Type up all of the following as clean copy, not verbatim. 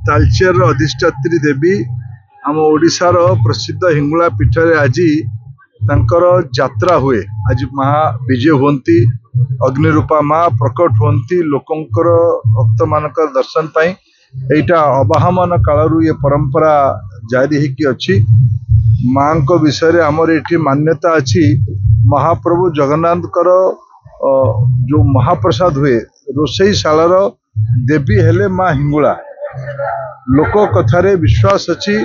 तालचेर अधिष्ठात्री देवी आम ओडिशार प्रसिद्ध हिंगुला पीठ आज तांकर यात्रा हुए। आज महा विजय होती अग्निरूपा माँ प्रकट होती लोकंकर भक्त मानकर दर्शन पाई एटा अबाहमान कालरू ये परंपरा जारी होकी अच्छी। माँ को विषय आमर ये मान्यता अच्छी महाप्रभु जगन्नाथ जो महाप्रसाद हुए रोसई शालार देवी हेले माँ हिंगुला। लोक कथारे विश्वास अच्छी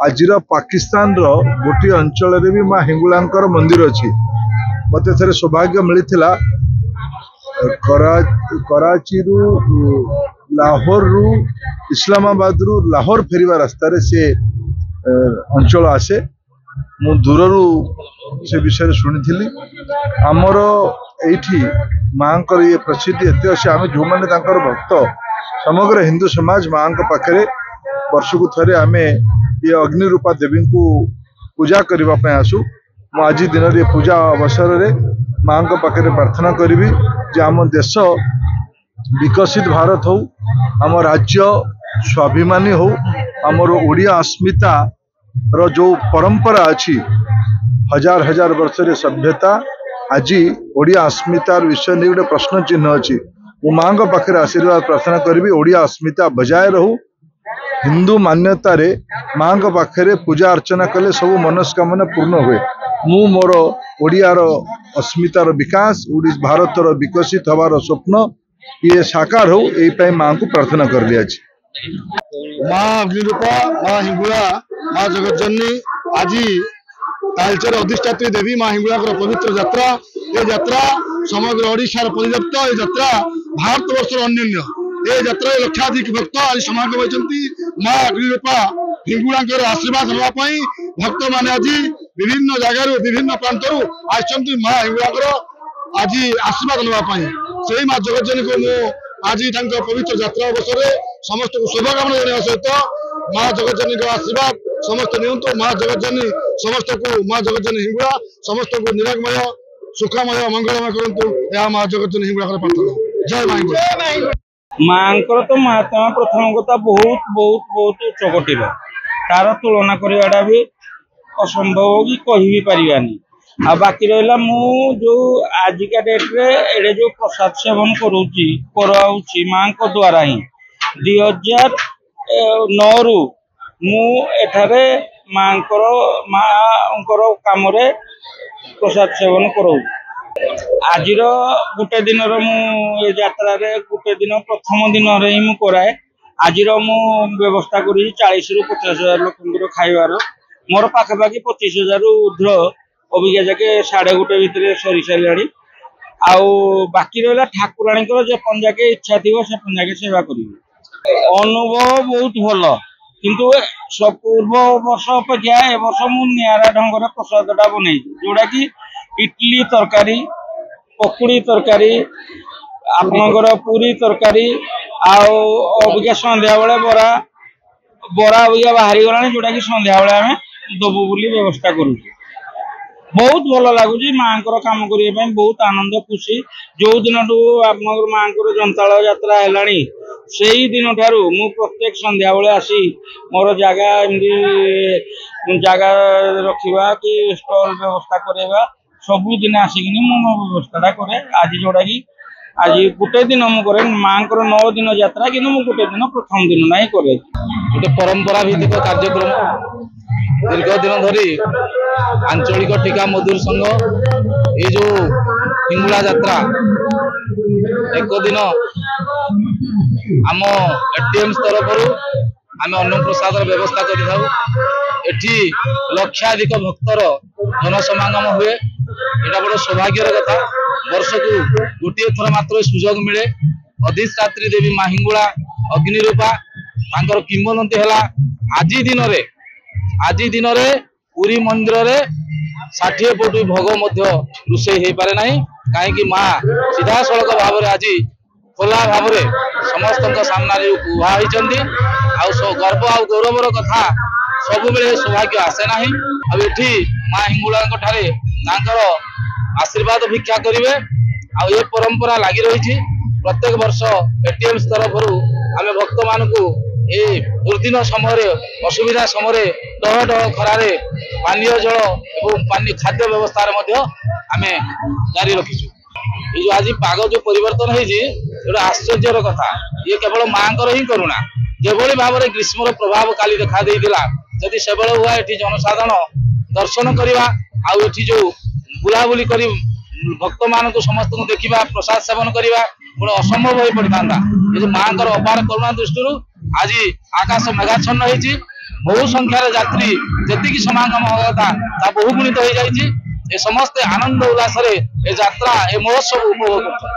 आज पाकिस्तान रो गोटे अंचल भी माँ हिंगुला मंदिर अच्छी। मत थे सौभाग्य मिलता कराची रु लाहौर रु इस्लामाबाद रु लाहौर फेरिया रास्तार से अंचल आसे। मु दूर से विषय शुणी आमर ये माँ ये प्रसिद्धि एत अच्छे आम जो मैंने भक्त समग्र हिंदू समाज माँ पाखे वर्ष को थे आम ये अग्निरूपा देवी को पूजा करने आसू। मु आज दिन ये पूजा अवसर में माँ पाखे प्रार्थना करी जे आम देश विकसित भारत हो, आम राज्य स्वाभिमानी हो, आमर ओडिया अस्मिता रो जो परंपरा अच्छी हजार हजार वर्ष सभ्यता आज ओडिया अस्मितार विषय नहीं गोटे प्रश्न चिन्ह अच्छी। मु माँ पाखे आशीर्वाद प्रार्थना करी ओडिया अस्मिता बजाय रहू। हिंदू मान्यता रे माँ पाखे पूजा अर्चना कले सब मनस्कामना पूर्ण हुए। मु मोर ओडियार अस्मितार विकास भारतर विकसित हबार स्वप्न ये साकार हो यही माँ को प्रार्थना कर लिया। माँ अग्निरूपा माँ हिंगुला माँ जगतजननी आज तालचेर अधिष्ठात्री देवी माँ हिंगुला पवित्र यात्रा ये यात्रा समग्र ओडिशार परिव्याप्त ये यात्रा भारत वर्ष अन्य ये यात्रा लक्षाधिक भक्त आज समागम होती। माँ अग्निरूपा हिंगुला आशीर्वाद नापी भक्त मैंने आज विभिन्न जगार विभिन्न प्रांतर आसती माँ हिंगुला आज आशीर्वाद नापी से माँ जगतजननी को मु आज पवित्र यात्रा अवसर समस्त को शुभकामना जनावा सहित माँ जगतजननी आशीर्वाद समस्त नियंतु। माँ जगतजननी समस्त को माँ जगतजननी हिंगुला समस्त को निरागमय सुखमय मंगलमय करंतु या माँ जगतजननी हिंगुला प्रार्थना। जय माँ हिंगुला। माँ तो महात्मा प्रथम कथा बहुत बहुत बहुत उच्चकोटीर तार तुलना करवाटा भी असंभव कि कही भी पारानी। आ बाकी रहा मु जो आजिका डेट्रे एडे जो प्रसाद सेवन करुँची माँ द्वारा ही 2009 रु मु एठारे माँ काम प्रसाद सेवन करूँ। आज गोटे दिन मु यात्रा गोटे दिन प्रथम दिन ही कराए। आज मु व्यवस्था कर 40 रु 50,000 लोक खाइबार मोर पाखापाखि 25,000 ऊर्ध्व अबिका जाके 1:30 भितर सरी सारे। बाकी रहा ठाकुराणी जो पंजाके इच्छा थी से पंजाके सेवा करी अनुभव बहुत भल। किंतु पूर्व वर्ष अपेक्षा ए वर्ष मु निरा ढंग प्रसादटा बन जोड़ा कि इडली तरकारी पकुड़ी तरकारी आपणकर पूरी तरकारी आबिका संध्या बेले बरा बरा अबिका बाहरी गला जोटा कि संध्या बेले आम दबु बोली व्यवस्था करूँ। बहुत भल लगुच माँ काम करने बहुत आनंद खुशी। जो दिन आप माँ जंताल यात्रा है से दिन ठारू मु प्रत्येक संध्या बेले आसी मोर जगह जगह रखा कि स्टॉल व्यवस्था करवा सबुदिन आसिक मो व्यवस्था करे। आज जोड़ा कि आज गोटे दिन मुझे माँ 9 दिन यात्रा कि गोटे दिन प्रथम दिन ना करे गोटे परंपरा भित्तिक कार्यक्रम दीर्घ दिन धरी आंचलिक टीका मधुर संघ ये जो हिंगुला यात्रा एक दिन आम एटीएम तरफ आम अन्न प्रसाद व्यवस्था करी लक्षाधिक भक्तर जनसमागम हुए। यहाँ बड़ सौभाग्यर कथा वर्ष को गोटे थर मात्र सुजोग मिले। अधिष्ठात्री देवी माँ हिंगुला अग्निरूपा किंवदंती है आज दिन पुरी मंदिर रे 60 कोटी भोग रोषे हो पारे ना कहीं माँ सीधा सड़क भाव में आज खोला भाव में समस्त सामने उभा होती। गर्व आ गौरवर कथा सब बेले सौभाग्य आसे ना। आठी माँ हिंगुला आशीर्वाद भिक्षा करेंगे आ परंपरा लगी रही। प्रत्येक वर्ष एटीएम तरफ आम भक्त मान ए दुर्दिन समय असुविधा समय डह डह खरार पानीय जल एवं पानी खाद्य व्यवस्था आम जारी रखीचु। ये जो आज पाग जो परिवर्तन है आश्चर्यर कथा ये केवल माँ ही करुणा जेभली भाव में ग्रीष्म प्रभाव काली देखा देइतिला जदि सेबल हुआ एठी जनसाधारण दर्शन करवा आउ एठी जो बुलाबुली करी भक्त मान समस्त को देखा प्रसाद सेवन करवा गोटे असंभव हो पड़ता। ये माँ अपार करुणा दृष्टि आज आकाश मेघाच्छन्न होती बहु संख्यार यात्री जी समागम होता बहुगुणित हो जाए समस्ते आनंद उल्लास यात्रा ए महोत्सव उपभोग कर।